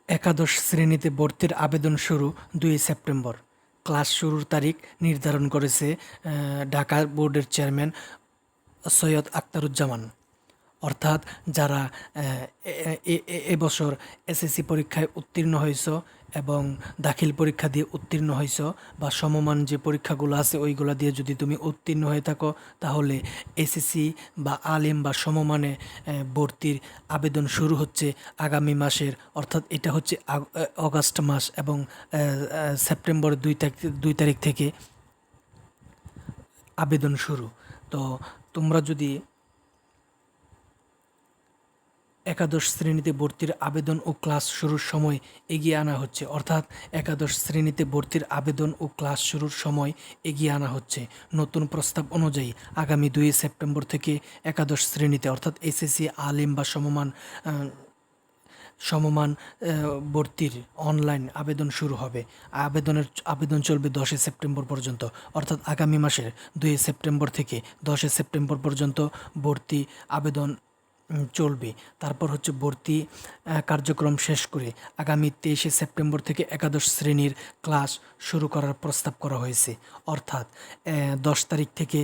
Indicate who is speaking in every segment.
Speaker 1: একাদশ শ্রেণীতে ভর্তির আবেদন শুরু ২ সেপ্টেম্বর। ক্লাস শুরুর তারিখ নির্ধারণ করেছে ঢাকা বোর্ডের চেয়ারম্যান সৈয়দ আখতারুজ্জামান। অর্থাৎ যারা এবছর এসএসসি পরীক্ষায় উত্তীর্ণ হয়েছ এবং দাখিল পরীক্ষা দিয়ে উত্তীর্ণ হয়েছ বা সমমান যে পরীক্ষাগুলো আছে ওইগুলো দিয়ে যদি তুমি উত্তীর্ণ হয়ে থাকো, তাহলে এসএসসি বা আলিম বা সমমানে ভর্তির আবেদন শুরু হচ্ছে আগামী মাসের, অর্থাৎ এটা হচ্ছে অগাস্ট মাস এবং সেপ্টেম্বর ২ তারিখ থেকে আবেদন শুরু। তো তোমরা যদি একাদশ শ্রেণীতে ভর্তির আবেদন ও ক্লাস শুরুর সময় এগিয়ে আনা হচ্ছে, অর্থাৎ একাদশ শ্রেণীতে ভর্তির আবেদন ও ক্লাস শুরুর সময় এগিয়ে আনা হচ্ছে। নতুন প্রস্তাব অনুযায়ী আগামী ২ সেপ্টেম্বর থেকে একাদশ শ্রেণীতে অর্থাৎ এসএসসি আলিম বা সমমান ভর্তির অনলাইন আবেদন শুরু হবে। আবেদন চলবে ১০ সেপ্টেম্বর পর্যন্ত, অর্থাৎ আগামী মাসের ২ সেপ্টেম্বর থেকে ১০ সেপ্টেম্বর পর্যন্ত ভর্তি আবেদন চলবে। তারপর হচ্ছে ভর্তি কার্যক্রম শেষ করে আগামী ২৩ সেপ্টেম্বর থেকে একাদশ শ্রেণীর ক্লাস শুরু করার প্রস্তাব করা হয়েছে। অর্থাৎ ১০ তারিখ থেকে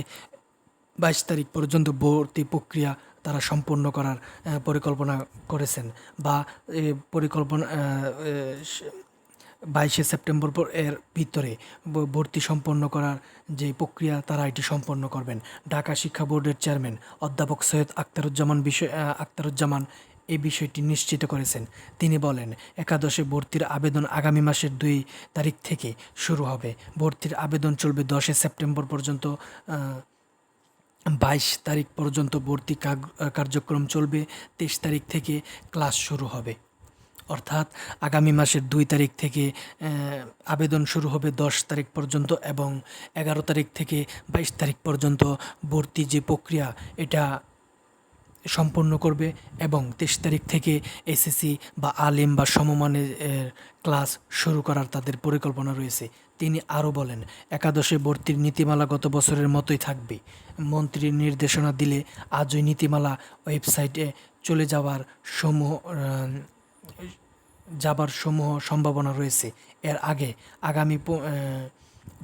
Speaker 1: ২২ তারিখ পর্যন্ত ভর্তি প্রক্রিয়া তারা সম্পন্ন করার পরিকল্পনা করেছেন, বা পরিকল্পনা ২২ সেপ্টেম্বর এর ভিতরে ভর্তি সম্পন্ন করার যে প্রক্রিয়া তারা এটি সম্পন্ন করবেন। ঢাকা শিক্ষা বোর্ডের চেয়ারম্যান অধ্যাপক সৈয়দ আখতারুজ্জামান এই বিষয়টি নিশ্চিত করেছেন। তিনি বলেন, একাদশে ভর্তির আবেদন আগামী মাসের ২ তারিখ থেকে শুরু হবে। ভর্তির আবেদন চলবে ১০ সেপ্টেম্বর পর্যন্ত। ২২ তারিখ পর্যন্ত ভর্তি কার্যক্রম চলবে। ২৩ তারিখ থেকে ক্লাস শুরু হবে। অর্থাৎ আগামী মাসের ২ তারিখ থেকে আবেদন শুরু হবে ১০ তারিখ পর্যন্ত, এবং ১১ তারিখ থেকে ২২ তারিখ পর্যন্ত ভর্তি যে প্রক্রিয়া এটা সম্পন্ন করবে, এবং ২৩ তারিখ থেকে এসএসসি বা আলিম বা সমমানের ক্লাস শুরু করার তাদের পরিকল্পনা রয়েছে। তিনি আরও বলেন, একাদশে ভর্তির নীতিমালা গত বছরের মতোই থাকবে। মন্ত্রীর নির্দেশনা দিলে আজই নীতিমালা ওয়েবসাইটে চলে যাওয়ার সমূহ সম্ভাবনা রয়েছে। এর আগে আগামী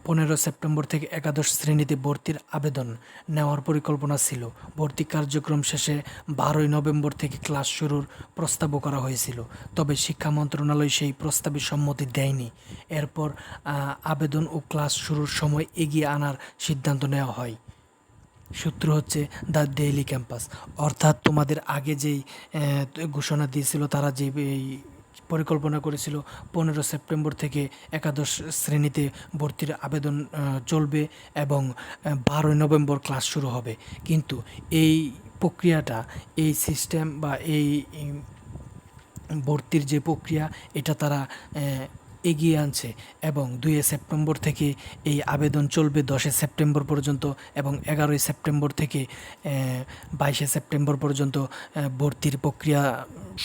Speaker 1: ১৫ সেপ্টেম্বর থেকে একাদশ শ্রেণীতে ভর্তির আবেদন নেওয়ার পরিকল্পনা ছিল। ভর্তি কার্যক্রম শেষে ১২ নভেম্বর থেকে ক্লাস শুরুর প্রস্তাবও করা হয়েছিল, তবে শিক্ষা মন্ত্রণালয় সেই প্রস্তাবে সম্মতি দেয়নি। এরপর আবেদন ও ক্লাস শুরুর সময় এগিয়ে আনার সিদ্ধান্ত নেওয়া হয়। সূত্র হচ্ছে দ্য ডেইলি ক্যাম্পাস। অর্থাৎ তোমাদের আগে যেই ঘোষণা দিয়েছিল, তারা যে পরিকল্পনা করেছিল ১৫ সেপ্টেম্বর থেকে একাদশ শ্রেণীতে ভর্তির আবেদন চলবে এবং ১২ নভেম্বর ক্লাস শুরু হবে, কিন্তু এই প্রক্রিয়াটা, এই সিস্টেম বা এই ভর্তির যে প্রক্রিয়া এটা তারা এগিয়ে আনছে, এবং ২ সেপ্টেম্বর থেকে এই আবেদন চলবে ১০ সেপ্টেম্বর পর্যন্ত, এবং ১১ সেপ্টেম্বর থেকে ২২ সেপ্টেম্বর পর্যন্ত ভর্তির প্রক্রিয়া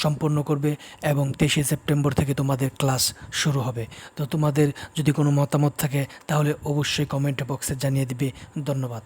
Speaker 1: সম্পন্ন করবে, এবং ২৩ সেপ্টেম্বর থেকে তোমাদের ক্লাস শুরু হবে। তো তোমাদের যদি কোনো মতামত থাকে তাহলে অবশ্যই কমেন্ট বক্সে জানিয়ে দিবে। ধন্যবাদ।